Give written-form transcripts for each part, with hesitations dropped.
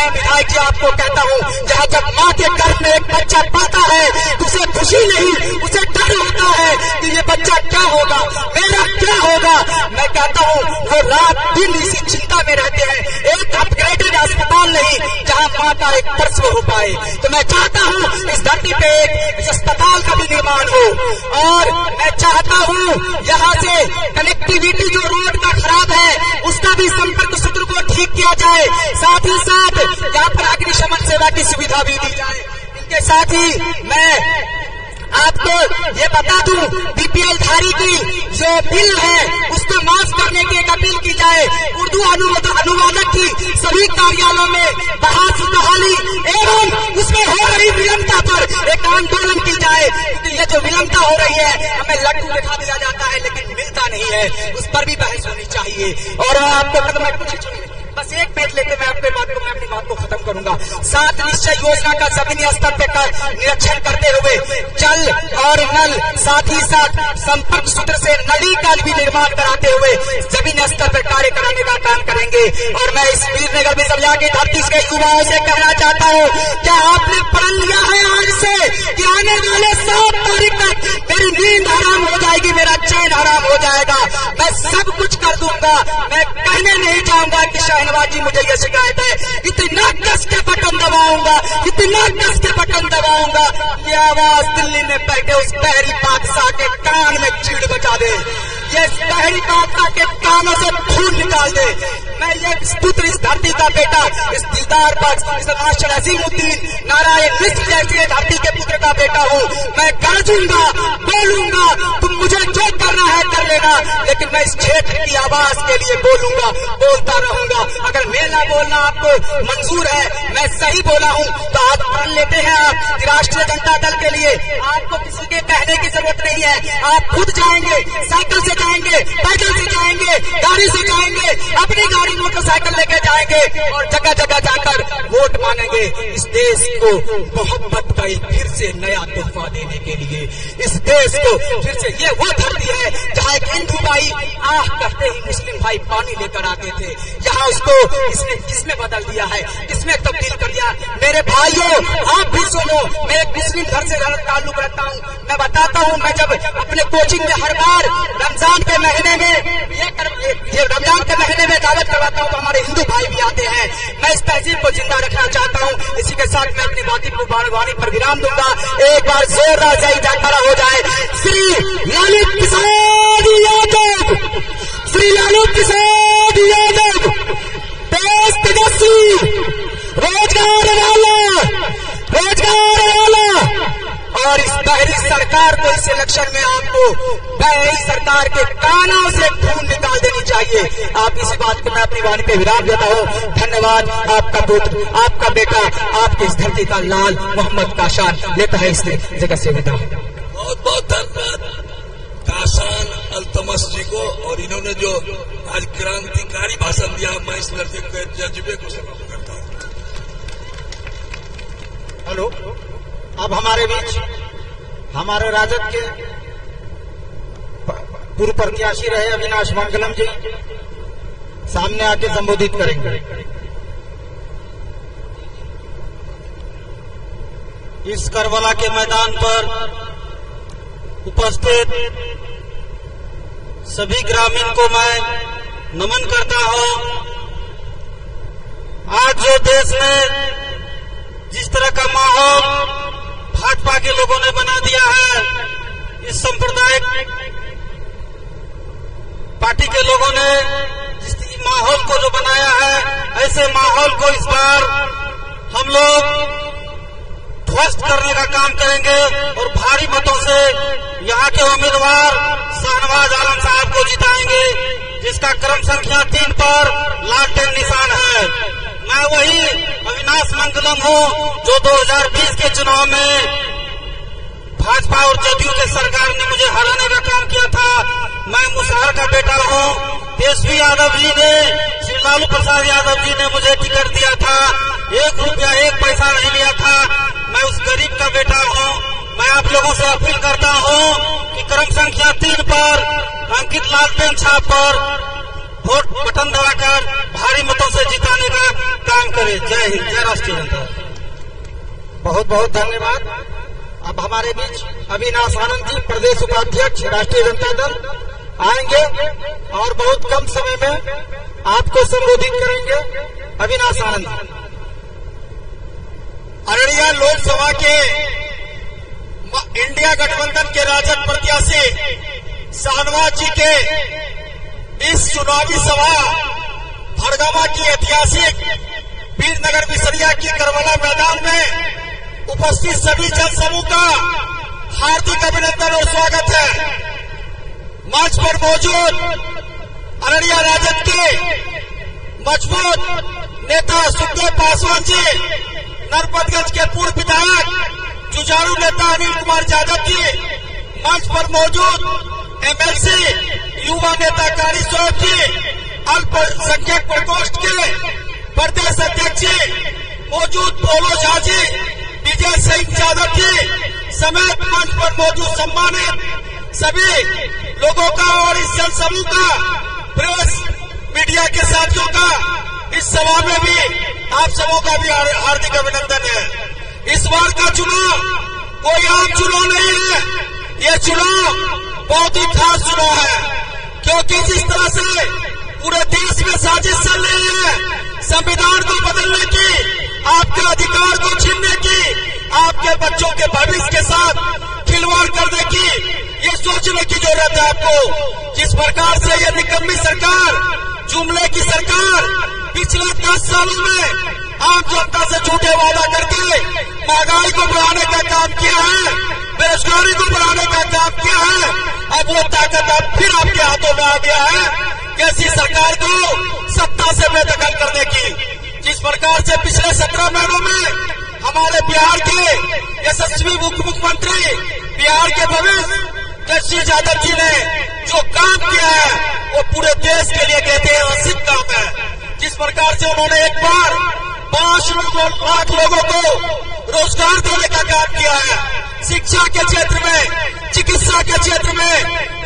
विधायक जी आपको कहता हूँ, जहाँ जब माँ के गर्भ में एक बच्चा पलता है तो उसे खुशी नहीं, उसे डर होता है कि ये बच्चा क्या होगा, मेरा क्या होगा। मैं कहता हूँ वो रात दिन इसी चिंता में रहते हैं। एक अपग्रेडेड अस्पताल नहीं जहाँ माँ का एक प्रसव हो पाए। तो मैं चाहता हूँ इस धरती पे एक अस्पताल का भी निर्माण हो, और मैं चाहता हूँ यहाँ से कनेक्टिविटी जो रोड का खराब है उसका भी संपर्क सूत्र को ठीक किया जाए। साथ ही साथ यहाँ पर अग्निशमन सेवा की सुविधा भी दी जाए। इनके साथ ही मैं आपको ये बता दूं, बीपीएल धारी की जो बिल है उसको माफ करने की एक अपील की जाए। उर्दू अनुवादक की सभी कार्यालयों में बहाली एवं उसमें हो रही विलंबता पर एक आंदोलन की जाए, क्योंकि ये जो विलंबता हो रही है हमें लड्डू दिखा दिया जाता है लेकिन मिलता नहीं है, उस पर भी बहस होनी चाहिए। और आपको कदम बस एक मिनट लेके मैं अपनी बात को खत्म करूंगा। 7 निश्चय योजना का जमीनी स्तर पर निरीक्षण करते हुए जल और नल, साथ ही साथ संपर्क सूत्र से नली का भी निर्माण कराते हुए जमीनी स्तर पर कार्य कराने का काम करेंगे। और मैं इस वीरनगर में सब जाके धरती के युवाओं से कहना चाहता हूँ, क्या आपने प्रण लिया है आज से कि आने वाले 7 तारीख तक मेरी नींद हराम हो जाएगी, मेरा चैन हराम हो जाएगा। मैं सब कुछ कर दूंगा, मैं कहने नहीं चाहूंगा कि शहनवाजी मुझे ये शिकायत है, इतना कस के बटन दबाऊंगा, इतना कस के बटन दबाऊंगा, ये आवाज दिल्ली में बैठे उस बहरी बादशाह के कान में चीड़ बचा दे, ये बहरी बादशाह के कानों से खून निकाल दे। मैं ये पुत्र, इस धरती का बेटा, इस दिलदार बख्श, इस मास्टर अजीमुद्दीन नारायण मिश्र जैसे धरती के पुत्र का बेटा हूँ। मैं गरजूंगा, बोलूंगा, तुम मुझे जो करना है कर लेना, लेकिन मैं इस क्षेत्र की आवाज के लिए बोलूंगा, बोलता रहूंगा। अगर मेरा बोलना आपको मंजूर है, मैं सही बोला हूँ, तो आप मान लेते हैं आप राष्ट्रीय जनता दल के लिए आपको किसी के कहने की जरूरत नहीं है। आप खुद जाएंगे, साइकिल से जाएंगे, पैदल से जाएंगे, गाड़ी से जाएंगे, अपनी गाड़ी मोटरसाइकिल लेके जाएंगे और जगह जगह जाकर वोट मांगेंगे। इस देश को मोहब्बत का एक फिर से नया तोहफा देने के लिए, इस देश को फिर से, ये वो धरती है जहाँ एक हिंदू भाई आह करते ही मुस्लिम भाई पानी लेकर आते थे, यहाँ उसको इसने किसमें बदल दिया है, किसमें तब्दील कर दिया। मेरे भाइयों आप भी सुनो, मैं एक मुस्लिम घर से ताल्लुक रखता हूँ। मैं बताता हूँ, मैं जब अपने कोचिंग में हर बार रमजान के महीने में रमजान के महीने में दावत करवाता हूँ तो हमारे हिंदू भाई भी आते हैं। मैं इस तहजीब को जिंदा रखना चाहता हूँ। इसी के साथ मैं अपनी वाणी पर विराम दूंगा। एक बार जोरदार से जयकारा हो जाए। श्री लालू प्रसाद यादव, श्री लालू प्रसाद यादव, देश तेजस्वी, रोजगार वाला, रोजगार वाला। और इस बहरी सरकार को इस इलेक्शन में आपको बहरी सरकार के कानों से खून निकाल देनी चाहिए। आप इसी बात को मैं अपनी वाणी पे विराम देता हूँ। धन्यवाद। आपका पुत्र, आपका बेटा, आपकी इस धरती का लाल मोहम्मद काशान लेता है इस जगह से विदा। बहुत बहुत धन्यवाद काशान अल्तमश जी को। और इन्होंने जो आज क्रांतिकारी भाषण दिया, मैं इस लड़के के जज्बे को सलाम करता हूँ। हेलो, अब हमारे बीच हमारे राजद के पूर्व प्रत्याशी रहे अविनाश मंगलम जी सामने आके संबोधित करेंगे। इस करबला के मैदान पर उपस्थित सभी ग्रामीण को मैं नमन करता हूं। आज जो देश में जिस तरह का माहौल भाजपा के लोगों ने बना दिया है, इस सांप्रदायिक पार्टी के लोगों ने जिस माहौल को जो बनाया है, ऐसे माहौल को इस बार हम लोग ध्वस्त करने का काम करेंगे और भारी मतों से यहाँ के उम्मीदवार शाहनवाज आलम साहब को जिताएंगे, जिसका क्रम संख्या 3 पर लालटेन निशान है। मैं वही अविनाश मंगलम हूँ जो 2020 के चुनाव में भाजपा और जदयू के सरकार ने मुझे हराने का काम किया था। मैं मुसहर का बेटा हूँ। तेजस्वी यादव जी ने, श्री लालू प्रसाद यादव जी ने मुझे टिकट दिया था, 1 रुपया 1 पैसा नहीं लिया था। मैं उस गरीब का बेटा हूँ। मैं आप लोगों से अपील करता हूँ कि क्रम संख्या 3 पर अंकित लालटेन छाप पर वोट बटन दबाकर भारी मतों से जिताने का काम करे। जय हिंद, जय राष्ट्रीय जनता। बहुत बहुत धन्यवाद। अब हमारे बीच अविनाश आनंद जी, प्रदेश उपाध्यक्ष राष्ट्रीय जनता दल, आएंगे और बहुत कम समय में आपको संबोधित करेंगे। अविनाश आनंद। अररिया लोकसभा के इंडिया गठबंधन के राजद प्रत्याशी शाहनवाज जी के इस चुनावी सभा भड़गामा की ऐतिहासिक वीरनगर बिसरिया की करबला मैदान में उपस्थित सभी जनसमूह का हार्दिक अभिनंदन और स्वागत है। मंच पर मौजूद अररिया राजद के मजबूत नेता सुखदेव पासवान जी, नरपतगंज के पूर्व विधायक जुझारू नेता अनिल कुमार यादव जी, मंच पर मौजूद एमएलसी युवा नेता कारी स्वरूप जी, अल्पसंख्यक प्रकोष्ठ के प्रदेश अध्यक्ष जी मौजूद भोलो झा जी, विजय सिंह यादव जी समेत मंच पर मौजूद सम्मानित सभी लोगों का और इस जनसमूह का, प्रेस मीडिया के साथियों का इस सभा में भी आप सबों का भी हार्दिक अभिनंदन है। इस बार का चुनाव कोई आम चुनाव नहीं है, ये चुनाव बहुत ही खास चुनाव है, क्योंकि जिस तरह से पूरे देश में साजिश चल रही है संविधान को बदलने की, आपके अधिकार को छीनने की, आपके बच्चों के भविष्य के साथ खिलवाड़ करने की, ये सोचने की जरूरत है आपको। जिस प्रकार से ये निकम्मी सरकार, जुमले की सरकार पिछले 10 सालों में आम जनता से झूठे वादा करके महंगाई को बढ़ाने का काम किया है, बेरोजगारी को बढ़ाने का काम किया है, अब वो ताकत अब फिर आपके हाथों में आ गया है कैसी सरकार को सत्ता से बेदखल करने की। जिस प्रकार से पिछले 17 महीनों में हमारे बिहार के यशस्वी मुख्यमंत्री, बिहार के भविष्य तेजस्वी यादव जी ने जो काम किया है वो पूरे देश के लिए कहते हैं असिद्ध काम है। जिस प्रकार से उन्होंने एक बार 5 लाख लोगों को रोजगार देने का काम किया है, शिक्षा के क्षेत्र में, चिकित्सा के क्षेत्र में,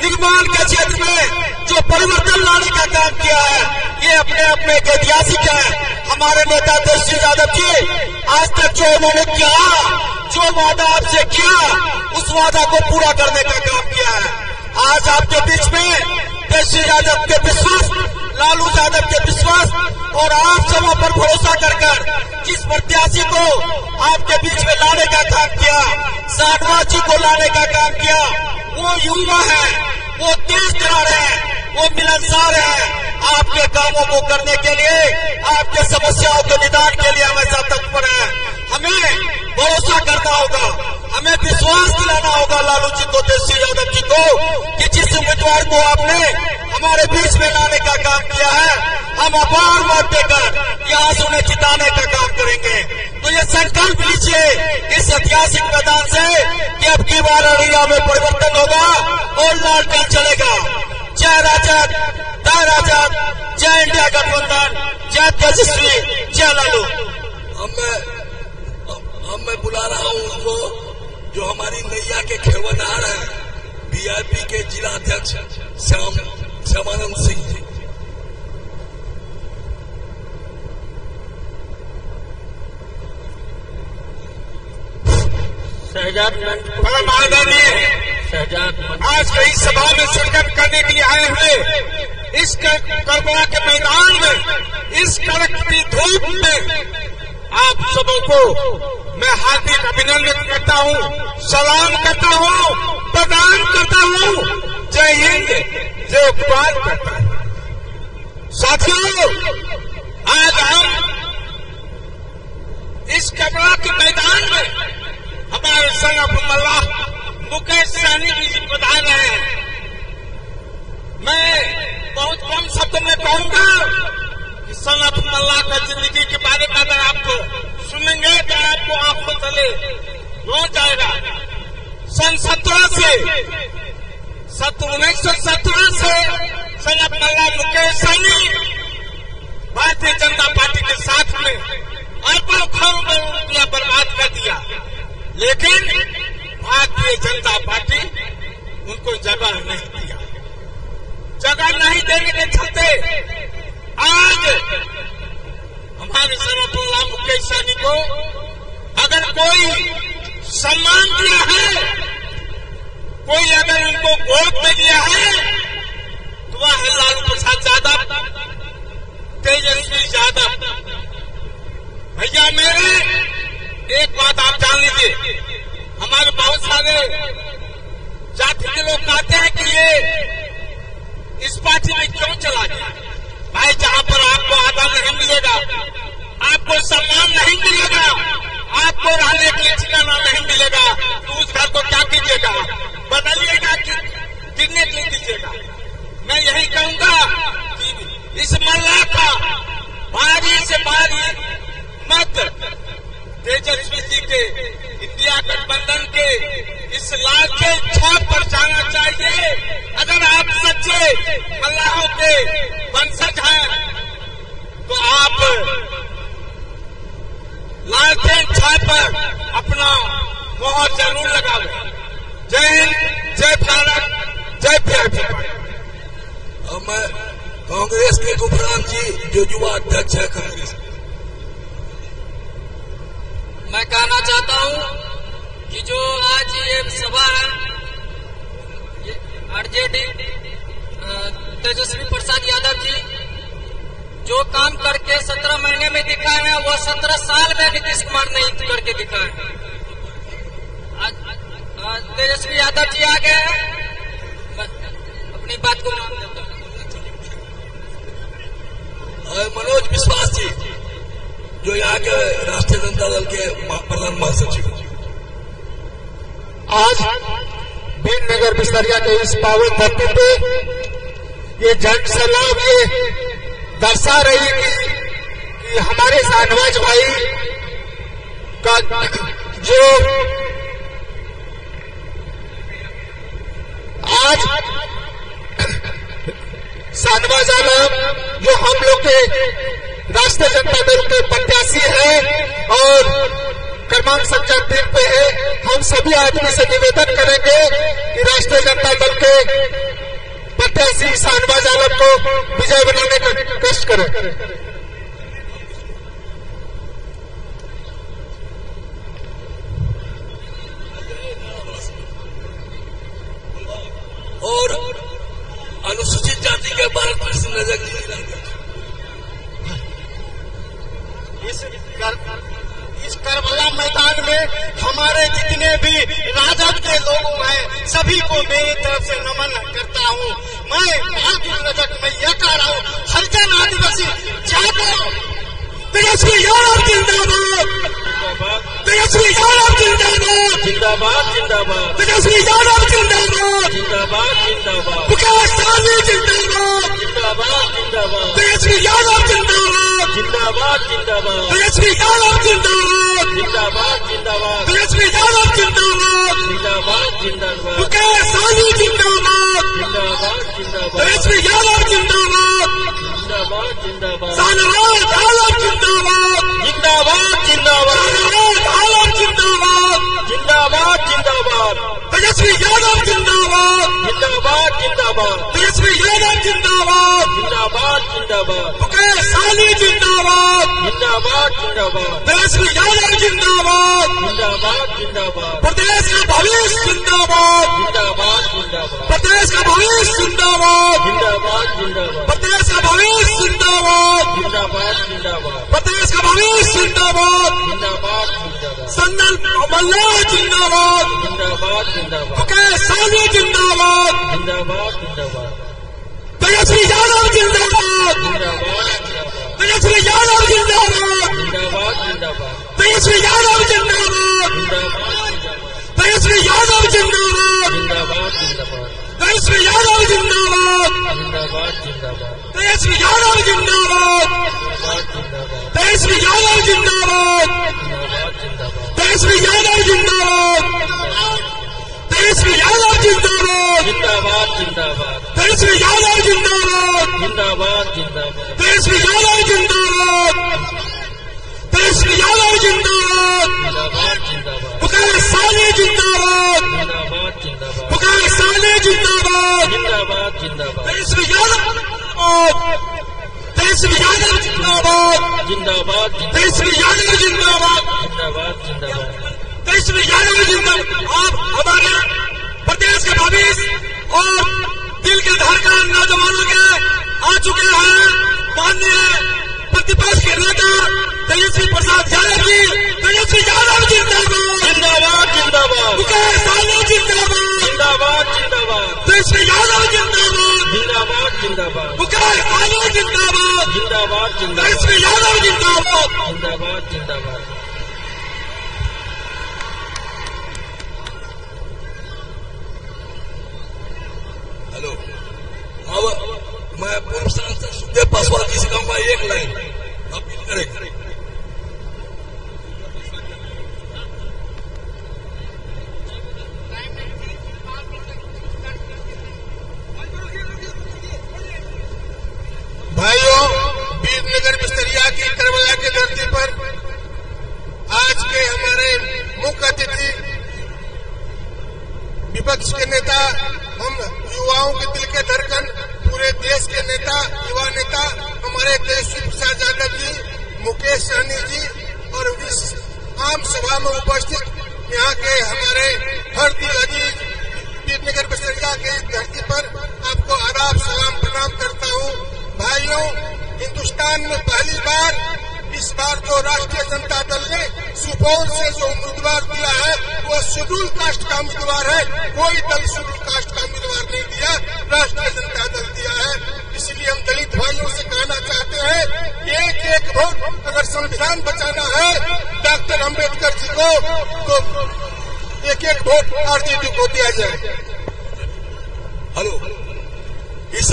निर्माण के क्षेत्र में जो परिवर्तन लाने का काम किया है, ये अपने आप में ऐतिहासिक है। हमारे नेता तेजस्वी यादव जी आज तक जो उन्होंने किया, जो वादा आपसे किया, उस वादा को पूरा करने का काम किया है। आज आपके बीच में तेजस्वी यादव के विश्वास, लालू यादव के विश्वास और आप सबों पर भरोसा कर जिस प्रत्याशी को आपके बीच में लाने का काम किया, शाहनवाज जी को लाने का काम किया, वो युवा है, वो तेज तरार है, वो मिलनसार है। आपके कामों को करने के लिए, आपके समस्याओं के निदान के लिए हमेशा तत्पर है। हमें भरोसा करना होगा, हमें विश्वास दिलाना होगा लालू जी को, तेजस्वी यादव जी को, कि जिस उम्मीदवार को आपने हमारे बीच में लाने का काम किया है, हम अपार मत देकर यहाँ से उन्हें जिताने का काम करेंगे। तो ये संकल्प लीजिए इस ऐतिहासिक मैदान से कि अब की बार अररिया में परिवर्तन होगा और लालटेन चलेगा। जय राजद, जय राजद, जय इंडिया गठबंधन, जय तेजस्वी, जय लालू। मैं बुला रहा हूँ उनको जो हमारी नैया के खेवनार हैं, बीआईपी के जिला अध्यक्ष श्यामानंद सिंह जी। आज कई सभा में शिरकत करने के लिए आए हुए इस करबला के मैदान में, इस कड़कती धूप में आप सबों को मैं हार्दिक अभिनंदन करता हूँ, सलाम करता हूँ, प्रदान करता हूँ। जय हिंद, जय भारत करता हूँ। साथियों, आज हम इस करबला के मैदान में हमारे संग मल्लाह मुकेश सहनी जी बता रहे हैं। मैं बहुत कम शब्द में कहूंगा कि सनत मल्लाह का जिंदगी के बारे में अगर आपको सुनेंगे तो आपको आंखों तले रो जाएगा। सन 1917 से सनत मल्लाह मुकेश सहनी भारतीय जनता पार्टी के साथ में अरबों खरबों रुपया बर्बाद कर दिया, लेकिन भारतीय जनता पार्टी उनको जगह नहीं दिया। जगह नहीं देने के चलते तेजस्वी यादव भैया मेरे, एक बात आप जान लीजिए, हमारे बहुत सारे जाति के लोग कहते हैं कि ये इस पार्टी में क्यों चला गया। भाई जहां पर आपको आदर नहीं मिलेगा, आपको सम्मान नहीं मिलेगा, आपको रहने के लिए ठिकाना नहीं मिलेगा, तो उस घर को क्या कीजिएगा, बदलिएगा कि गिरने के लिए दीजिएगा। मैं यही कहूंगा कि इस मल्ला का भारी से भारी मत तेजस्वी जी के इंडिया गठबंधन के इस लाल के छाप पर जाना चाहिए। अगर आप सच्चे मल्लाहों के वंशज हैं तो आप लालटेन छाप पर अपना मोहर जरूर लगाओ। जय हिंद, जय भारत, जय प्यार। और मैं कांग्रेस के गुफरान जी जो युवा अध्यक्ष है कांग्रेस, मैं कहना चाहता हूं कि जो आज ये सभा है, ये आरजेडी तेजस्वी प्रसाद यादव जी जो काम करके 17 महीने में दिखाए हैं, वो 17 साल में नीतीश कुमार नहीं करके दिखाए हैं। तेजस्वी यादव जी आ गए हैं, अपनी बात को मनोज विश्वास जी जो यहाँ के राष्ट्रीय जनता दल के प्रधान महासचिव, आज भीमनगर बिस्तरिया के इस पावन धरती पे ये जन सलाम ये दर्शा रही कि हमारे शाहनवाज भाई का जो आज शाहनवाज आलम जो हम लोग के राष्ट्रीय जनता दल के प्रत्याशी है और क्रमांक संख्या 3 पे है, हम सभी आदमी से निवेदन करेंगे कि राष्ट्रीय जनता दल के प्रत्याशी शाहनवाज आलम को विजय बनाने का कष्ट करें। और अनुसूचित जाति के बारे में नजर इस करबला मैदान में हमारे जितने भी राजद के लोग हैं सभी को मेरी तरफ से नमन करता हूँ। मैं मातृ रजक में यह कह रहा हूँ, हरिजन आदिवासी जागो, तेजस्वी यादव जिंदाबाद, तेजस्वी यादव जिंदाबाद, जिंदाबाद जिंदाबाद, तेजस्वी यादव जिंदाबाद, जिंदाबाद जिंदाबाद, विकास साली जिंदाबाद, जिंदाबाद जिंदाबाद, तेजस्वी यादव जिंदाबाद, जिंदाबाद जिंदाबाद, तेजस्वी यादव जिंदाबाद, जिंदाबाद जिंदाबाद, तेजस्वी यादव जिंदाबाद, जिंदाबाद जिंदाबाद, विकास साली जिंदाबाद, जिंदाबाद जिंदाबाद, तेजस्वी यादव जिंदाबाद, जिंदाबाद जिंदाबाद, शाहनवाज आलम जिंदाबाद, जिंदाबाद जिंदाबाद, शाहनवाज आलम जिंदाबाद, जिंदाबाद जिंदाबाद, तेजस्वी यादव जिंदाबाद, जिंदाबाद जिंदाबाद, तेजस्वी यादव जिंदाबाद, जिंदाबाद जिंदाबाद, विकास साली जिंदाबाद, जिंदाबाद जिंदाबाद, तेजस्वी यादव जिंदाबाद, जिंदाबाद जिंदाबाद, प्रदेश का भविष्य जिंदाबाद, जिंदाबाद जिंदाबाद, प्रदेश का भविष्य जिंदाबाद, जिंदाबाद जिंदाबाद, प्रदेश का भविष्य जिंदाबाद, जिंदाबाद जिंदाबाद, प्रदेश का भविष्य जिंदाबाद, जिंदाबाद जिंदाबाद, संदन मल्ला जिंदाबाद, जिंदाबाद जिंदाबाद, विकास साली जिंदाबाद, जिंदाबाद जिंदाबाद, तेजस्वी यादव जिंदाबाद, तेजस्वी यादव जिंदाबाद, जिंदाबाद जिंदाबाद, तेजस्वी यादव जिंदाबाद, तेजस्वी यादव जिंदाबाद, जिंदाबाद जिंदाबाद, तेजस्वी यादव जिंदाबाद, जिंदाबाद जिंदाबाद, तेजस्वी यादव जिंदाबाद, तेजस्वी यादव जिंदाबाद, तेजस्वी यादव जिंदाबाद, तेजस्वी यादव जिंदाबाद, जिंदाबाद जिंदाबाद, तेजस्वी यादव जिंदाबाद, जिंदाबाद जिंदाबाद, तेजस्वी यादव जिंदाबाद, तेजस्वी यादव जिंदाबाद, जिंदाबाद जिंदाबाद, विकास साली जिंदाबाद, जिंदाबाद जिंदाबाद, विकास साली जिंदाबाद, जिंदाबाद जिंदाबाद, तेजस्वी यादव जिंदाबाद, तेजस्वी यादव जिंदाबाद, जिंदाबाद तेजस्वी यादव जिंदाबाद, जिंदाबाद जिंदाबाद, तेजस्वी यादव जिंदाबाद। आप हमारे प्रदेश का भविष्य और दिल के धड़कन नौजवानों के आ चुके हैं। माननीय तेजस्वी यादव जिंदाबाद, जिंदाबाद जिंदाबाद, मुकेश सहनी जिंदाबाद, जिंदाबाद जिंदाबाद, तेजस्वी यादव जिंदाबाद। जिंदाबाद जिंदाबाद। हेलो, अब मैं पूर्व सांसद सुखदेव पासवान जी से कहूंगा एक लाइन अपील करें। भाइयों, वीरनगर बिस्तरिया की करबला की धरती पर आज के हमारे मुख्य अतिथि विपक्ष के नेता, हम युवाओं के दिल के धड़कन, पूरे देश के नेता, युवा नेता हमारे तेजस्वी प्रसाद यादव जी, मुकेश सहनी जी और इस आम सभा में उपस्थित यहाँ के हमारे भारतीय अजीज वीरनगर बिस्तरिया की धरती पर आपको आदाब सलाम प्रणाम करता हूँ। भाइयों, हिंदुस्तान में पहली बार इस बार जो राष्ट्रीय जनता दल ने सुपौल से जो उम्मीदवार दिया है वो शेड्यूल कास्ट का उम्मीदवार है। कोई दल शेड्यूल कास्ट का उम्मीदवार नहीं दिया, राष्ट्रीय जनता दल दिया है। इसलिए हम दलित भाइयों से कहना चाहते हैं, एक एक वोट अगर संविधान बचाना है डॉक्टर अम्बेडकर जी को, तो एक एक वोट आरजेडी को दिया जाए। हेलो, इस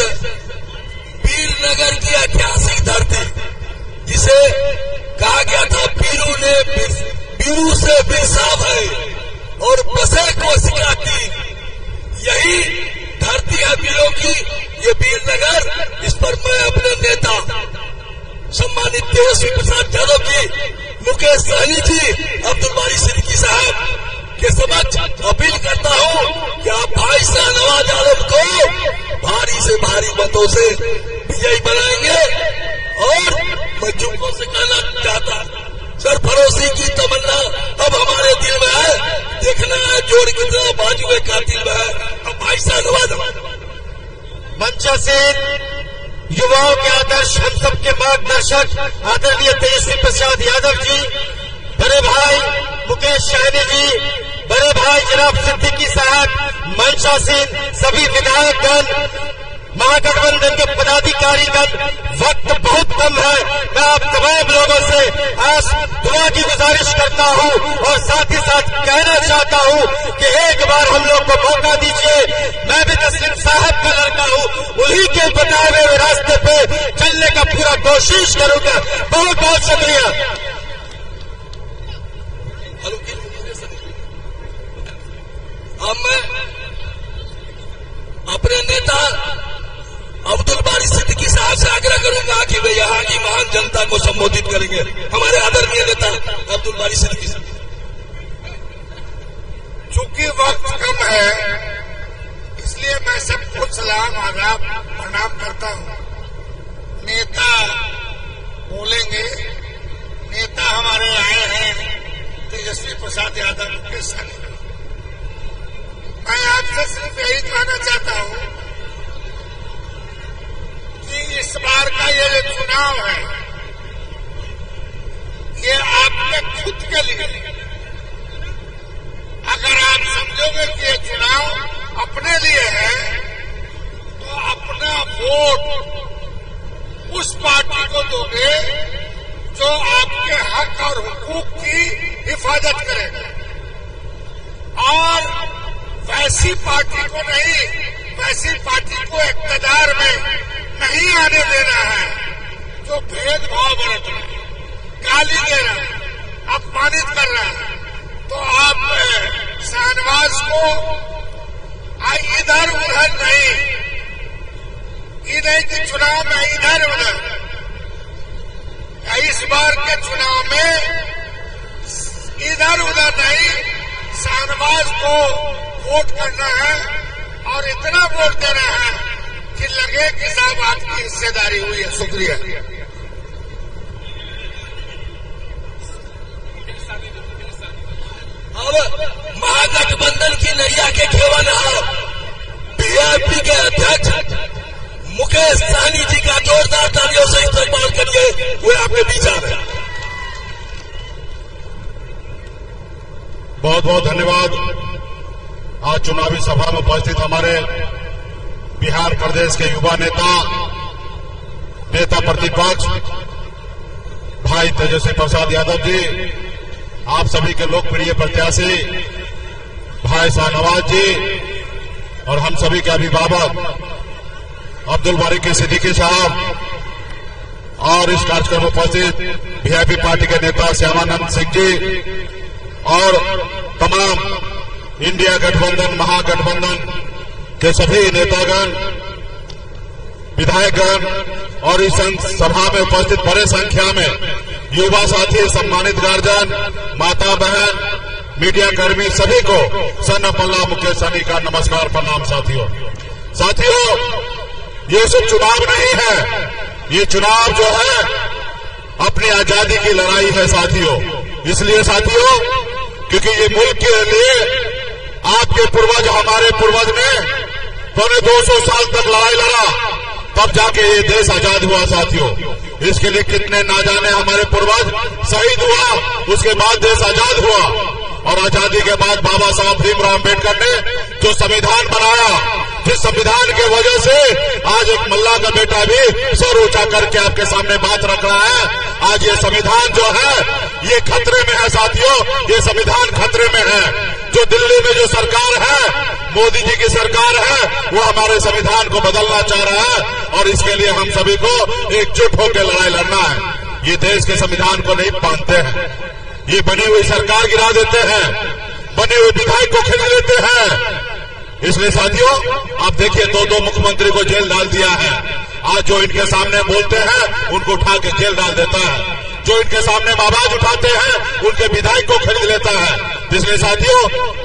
वीरनगर की ऐतिहासिक धरती जिसे कहा गया था बीरू से बिरसाव है और बसे को सिखाती, यही धरती है वीरों की, ये वीरनगर। इस पर मैं अपने नेता सम्मानित तेजस्वी प्रसाद यादव जी, मुकेश सहनी जी, अब्दुल बारी सिद्दीकी साहब के समक्ष अपील करता हूँ कि आप भाई शाहनवाज आलम को भारी से भारी मतों से विजयी बनाएंगे। और मैं जुम्मों से कहना चाहता, सरफरोशी की तमन्ना अब हमारे दिल में है, देखना है जोड़ कितना बाजुए कातिल में है। अब भाई शाहनवाज मंच से युवाओं के आदर्श, हम सबके मार्गदर्शक आदरणीय तेजस्वी प्रसाद यादव जी, बड़े भाई मुकेश सहनी जी, बड़े भाई जनाब सिद्दीकी साहब, मंचासीन सभी विधायकगण, महागठबंधन के पदाधिकारीगण, वक्त बहुत कम है। मैं आप तमाम लोगों से आज दुआ की गुजारिश करता हूं और साथ ही साथ कहना चाहता हूं कि एक बार हम लोग को मौका दीजिए। मैं भी तस्लीम साहब का लड़का हूं, उन्हीं के बताए हुए रास्ते पे चलने का पूरा कोशिश करूंगा। बहुत बहुत शुक्रिया। अब मैं अपने नेता अब्दुल बारी सिद्दीकी साहब से आग्रह करूंगा कि वे यहाँ की महान जनता को संबोधित करेंगे। हमारे आदरणीय नेता अब्दुल बारी सिद्दीकी साहब। चूंकि वक्त कम है इसलिए मैं सबको सलाम आदाब प्रणाम करता हूँ। नेता बोलेंगे, नेता हमारे आए हैं तेजस्वी प्रसाद यादव के साथ। मैं आपसे सिर्फ यही कहना चाहता हूँ कि इस बार का ये जो चुनाव है ये आपके खुद के लिए, अगर आप समझोगे कि ये चुनाव अपने लिए है तो अपना वोट उस पार्टी को दोगे जो आपके हक और हुकूक की हिफाजत करेगा, और वैसी पार्टी को नहीं, वैसी पार्टी को इक़्तिदार में नहीं आने देना है जो भेदभाव बरत रहा है, गाली दे रहा है, अपमानित कर रहा है। तो आप शाहनवाज को इधर उधर नहीं, ये नहीं कि चुनाव में इधर उधर, इस बार के चुनाव में इधर उधर नहीं, शाहनवाज को वोट करना है और इतना वोट देना है कि लगे कि साहब आपकी हिस्सेदारी हुई है। शुक्रिया। अब महागठबंधन की नैया के खेवानहार पीआईपी के अध्यक्ष मुकेश सहनी जी का जोरदार तालियों से इस्तेमाल करिए, वे आपके बीच आ रहे हैं। बहुत बहुत धन्यवाद। आज चुनावी सभा में उपस्थित हमारे बिहार प्रदेश के युवा नेता प्रतिपक्ष भाई तेजस्वी प्रसाद यादव जी, आप सभी के लोकप्रिय प्रत्याशी भाई शाहनवाज जी और हम सभी के अभिभावक अब्दुल बारी सिद्दीकी साहब और इस कार्यक्रम में उपस्थित वीआईपी पार्टी के नेता श्यामानंद सिंह जी और तमाम इंडिया गठबंधन महागठबंधन के सभी नेतागण, विधायकगण और इस सभा में उपस्थित बड़े संख्या में युवा साथी, सम्मानित गार्जियन, माता बहन, मीडिया कर्मी, सभी को सन्नपल्ला मुकेश सहनी का नमस्कार, प्रणाम। साथियों, ये सिर्फ चुनाव नहीं है, ये चुनाव जो है अपनी आजादी की लड़ाई है साथियों। इसलिए साथियों, क्योंकि ये मुल्क के लिए आपके पूर्वज, हमारे पूर्वज ने 200 साल तक लड़ाई लड़ा, तब जाके ये देश आजाद हुआ साथियों। इसके लिए कितने ना जाने हमारे पूर्वज शहीद हुआ, उसके बाद देश आजाद हुआ। और आजादी के बाद बाबा साहब भीमराव अम्बेडकर ने जो संविधान बनाया, जिस संविधान के वजह से आज एक मल्ला का बेटा भी सर ऊंचा करके आपके सामने बात रख रहा है, आज ये संविधान जो है ये खतरे में है साथियों, ये संविधान खतरे में है। जो दिल्ली में जो सरकार है, मोदी जी की सरकार है, वो हमारे संविधान को बदलना चाह रहा है और इसके लिए हम सभी को एकजुट होकर लड़ाई लड़ना है। ये देश के संविधान को नहीं मानते हैं, ये बनी हुई सरकार गिरा देते हैं, बने हुए विधायक को खरीद लेते हैं। इसलिए साथियों, आप देखिए 2 मुख्यमंत्री को जेल डाल दिया है। आज जो इनके सामने बोलते हैं उनको उठा के जेल डाल देता है, जो इनके सामने आवाज उठाते हैं उनके विधायक को खरीद लेता है। इसलिए साथियों,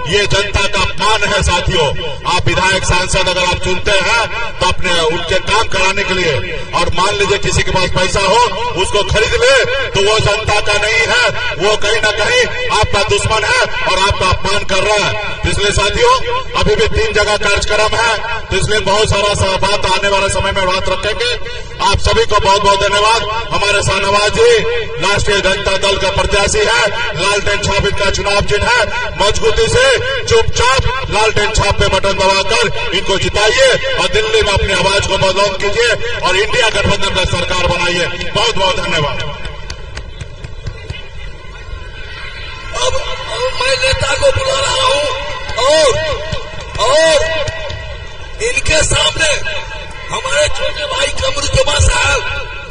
ये जनता का अपमान है साथियों। आप विधायक, सांसद अगर आप चुनते हैं तो अपने उनके काम कराने के लिए, और मान लीजिए किसी के पास पैसा हो उसको खरीद ले, तो वो जनता का नहीं है, वो कहीं ना कहीं आपका दुश्मन है और आपका अपमान कर रहा है। इसलिए साथियों, अभी भी 3 जगह कार्यक्रम है, तो इसलिए बहुत सारा बात आने वाले समय में बात रखेंगे। आप सभी को बहुत बहुत धन्यवाद। हमारे शाहनवाज जी राष्ट्रीय जनता दल का प्रत्याशी है, लालटेन छाप इनका चुनाव चिन्ह है। मजबूती से चुपचाप लालटेन छाप पे बटन दबाकर इनको जिताइए और दिल्ली में अपनी आवाज को बदलाव कीजिए और इंडिया गठबंधन का सरकार बनाइए। बहुत बहुत धन्यवाद। अब मैं नेता को बुला रहा हूं और इनके सामने हमारे छोटे भाई कमरुज्जमा साहब,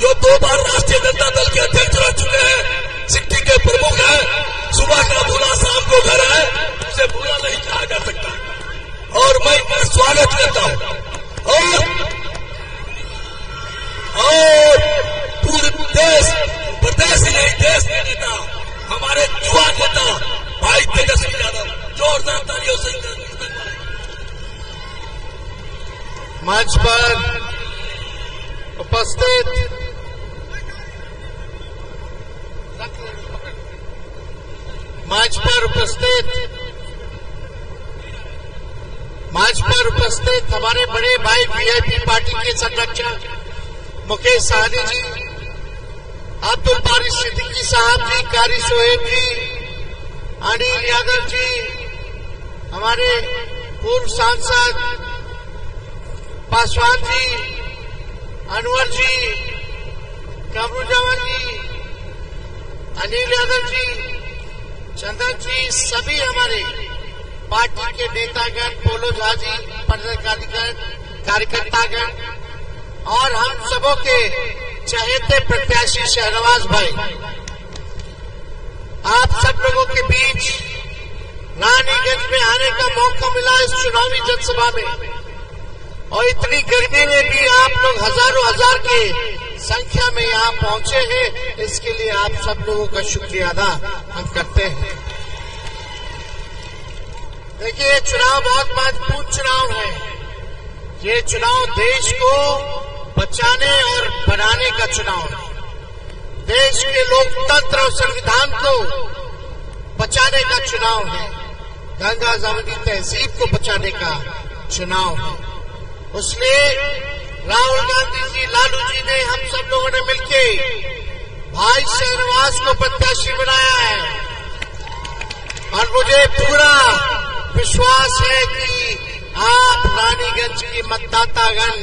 जो 2 बार राष्ट्रीय जनता दल के अध्यक्ष रह चुके हैं, सिक्टी के प्रमुख हैं, सुबह का भूला शाम को घर है, उसे भूला नहीं कहा जा सकता। और मैं इनका स्वागत करता हूं और पूरे देश, प्रदेश ही नहीं, देश के नेता, हमारे युवा नेता भाई तेजस्वी यादव, जोरदार तालियों से मंच पर उपस्थित हमारे बड़े भाई वीआईपी पार्टी के संरक्षक मुकेश सहनी जी, अब्दुल बारी सिद्दीकी साहब जी, कारी सोहेब जी, अनिल यादव जी, हमारे पूर्व सांसद पासवान जी, अनवर जी, कमरुज्जमा जी, अनिल यादव जी, चंदन जी, सभी हमारे पार्टी के नेतागण, पोलो झा जी, कार्यकर्तागण और हम सबों के चहेते प्रत्याशी शाहनवाज भाई, आप सब लोगों के बीच रानीगंज में आने का मौका मिला इस चुनावी जनसभा में, और इतनी गर्मी में भी आप लोग हजारों हजार की संख्या में यहाँ पहुंचे हैं, इसके लिए आप सब लोगों का शुक्रिया अदा हम करते हैं। देखिए, ये चुनाव बहुत महत्वपूर्ण चुनाव है। ये चुनाव देश को बचाने और बनाने का चुनाव है। देश के लोकतंत्र और संविधान को बचाने का चुनाव है। गंगा जमुनी तहजीब को बचाने का चुनाव है। उसलिए राहुल गांधी जी, लालू जी ने, हम सब लोगों ने मिलकर भाई शाहनवाज को प्रत्याशी बनाया है और मुझे पूरा विश्वास है कि आप रानीगंज की मतदातागण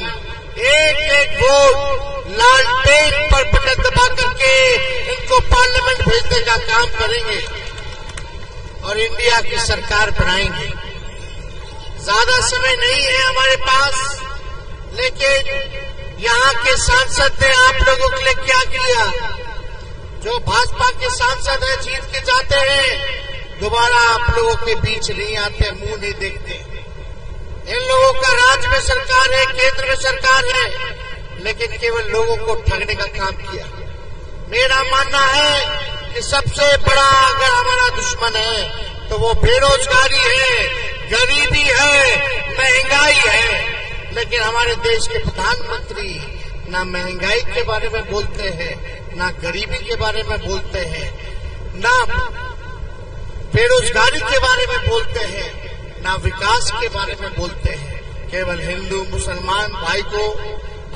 एक एक वोट लालटेन पर बटन दबा करके इनको पार्लियामेंट भेजने का काम करेंगे और इंडिया की सरकार बनाएंगे। ज्यादा समय नहीं है हमारे पास, लेकिन यहाँ के सांसद ने आप लोगों के लिए क्या किया? जो भाजपा के सांसद हैं जीत के जाते हैं, दोबारा आप लोगों के बीच नहीं आते, मुंह नहीं देखते। इन लोगों का राज्य में सरकार है, केंद्र में सरकार है, लेकिन केवल लोगों को ठगने का काम किया। मेरा मानना है कि सबसे बड़ा अगर हमारा दुश्मन है तो वो बेरोजगारी है, गरीबी है, महंगाई है। लेकिन हमारे देश के प्रधानमंत्री ना महंगाई के बारे में बोलते हैं, ना गरीबी के बारे में बोलते हैं, ना बेरोजगारी के बारे में बोलते हैं, ना विकास के बारे में बोलते हैं। केवल हिंदू मुसलमान भाई को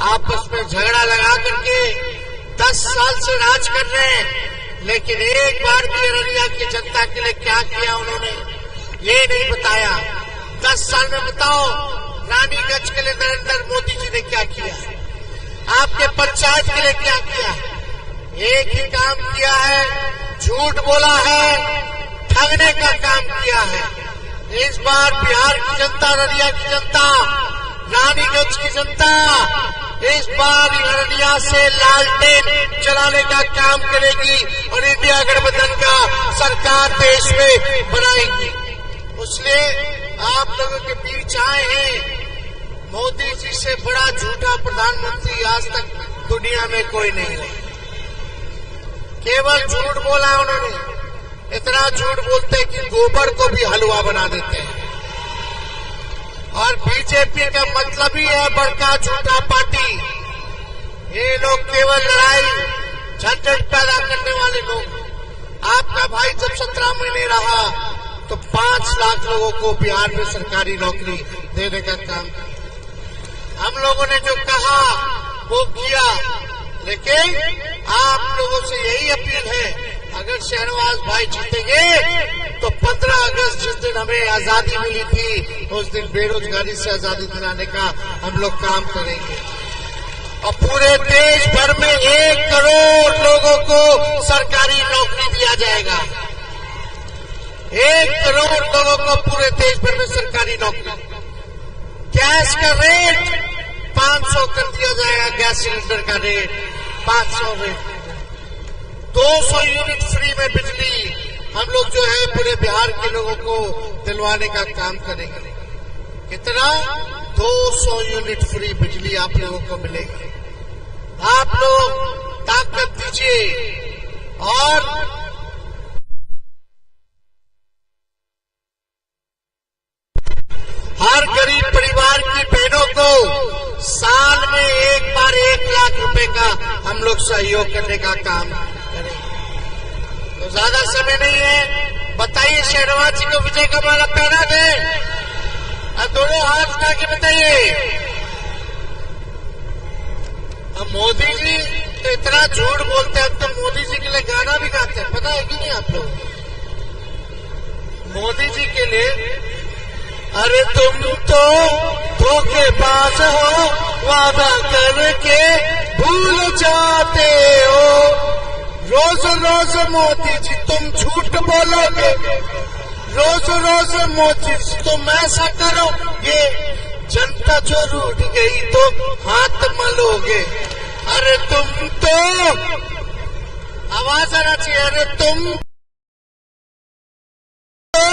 आपस में झगड़ा लगा करके 10 साल से राज कर रहे हैं, लेकिन एक बार भी अररिया की जनता के लिए क्या किया उन्होंने ये नहीं बताया। 10 साल में बताओ रानीगंज के लिए नरेंद्र मोदी जी ने क्या किया, आपके पंचायत के लिए क्या किया? एक ही काम किया है, झूठ बोला है, ठगने का काम किया है। इस बार बिहार की जनता, अररिया की जनता, रानीगंज की जनता इस बार अररिया से लालटेन चलाने का काम करेगी और इंडिया गठबंधन का सरकार देश में बनाएगी। इसलिए आप लोगों के बीच आए हैं। मोदी जी से बड़ा झूठा प्रधानमंत्री आज तक दुनिया में कोई नहीं है। केवल झूठ बोला उन्होंने, इतना झूठ बोलते कि गोबर को भी हलवा बना देते हैं। और बीजेपी का मतलब ही है बड़का झूठा पार्टी। ये लोग केवल लड़ाई झंझट पैदा करने वाले लोग। आपका भाई जब 17 महीने रहा तो 5 लाख लोगों को बिहार में सरकारी नौकरी देने का काम किया। हम लोगों ने जो कहा वो किया, लेकिन आप लोगों से यही अपील है, अगर शहनवाज भाई जीतेंगे तो 15 अगस्त जिस दिन हमें आजादी मिली थी उस दिन बेरोजगारी से आजादी दिलाने का हम लोग काम करेंगे और पूरे देश भर में 1 करोड़ लोगों को सरकारी नौकरी दिया जाएगा। 1 करोड़ लोगों को पूरे देश भर में सरकारी नौकरी। गैस का रेट 500 कर दिया जाएगा, गैस सिलेंडर का रेट 500 में। 200 यूनिट फ्री में बिजली हम लोग जो है पूरे बिहार के लोगों को दिलवाने का काम करेंगे। कितना? 200 यूनिट फ्री बिजली आप लोगों को मिलेगी। आप लोग ताकत दीजिए और हर गरीब परिवार की बहनों को साल में एक बार 1 लाख रुपए का हम लोग सहयोग करने का काम करेंगे। तो ज्यादा समय नहीं है, बताइए शहनवाज जी को विजय का माला पहना दे और दोनों हाथ उठा के बताइए। अब मोदी जी तो इतना झूठ बोलते हैं, अब तो मोदी जी के लिए गाना भी गाते हैं, पता है कि नहीं आप लोग? मोदी जी के लिए, अरे तुम तो धोखेबाज हो, वादा करके भूल जाते हो। रोज रोज मोदी जी तुम झूठ बोलोगे, रोज रोज मोदी जी तुम ऐसा करो, ये जनता जो रूठ गई तो हाथ मलोगे। अरे तुम तो, आवाज आना चाहिए, अरे तुम तो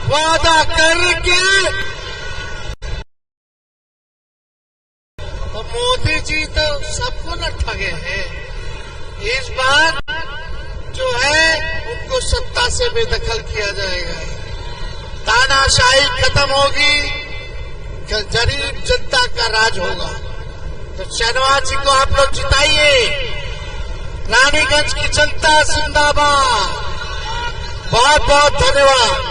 वादा करके। और मोदी जी तो सबको न ठगे हैं। इस बार जो है उनको सत्ता से बेदखल किया जाएगा, तानाशाही खत्म होगी, गरीब जनता का राज होगा। तो शहनवाज जी को आप लोग जिताइए। रानीगंज की जनता जिंदाबाद। बहुत बहुत धन्यवाद।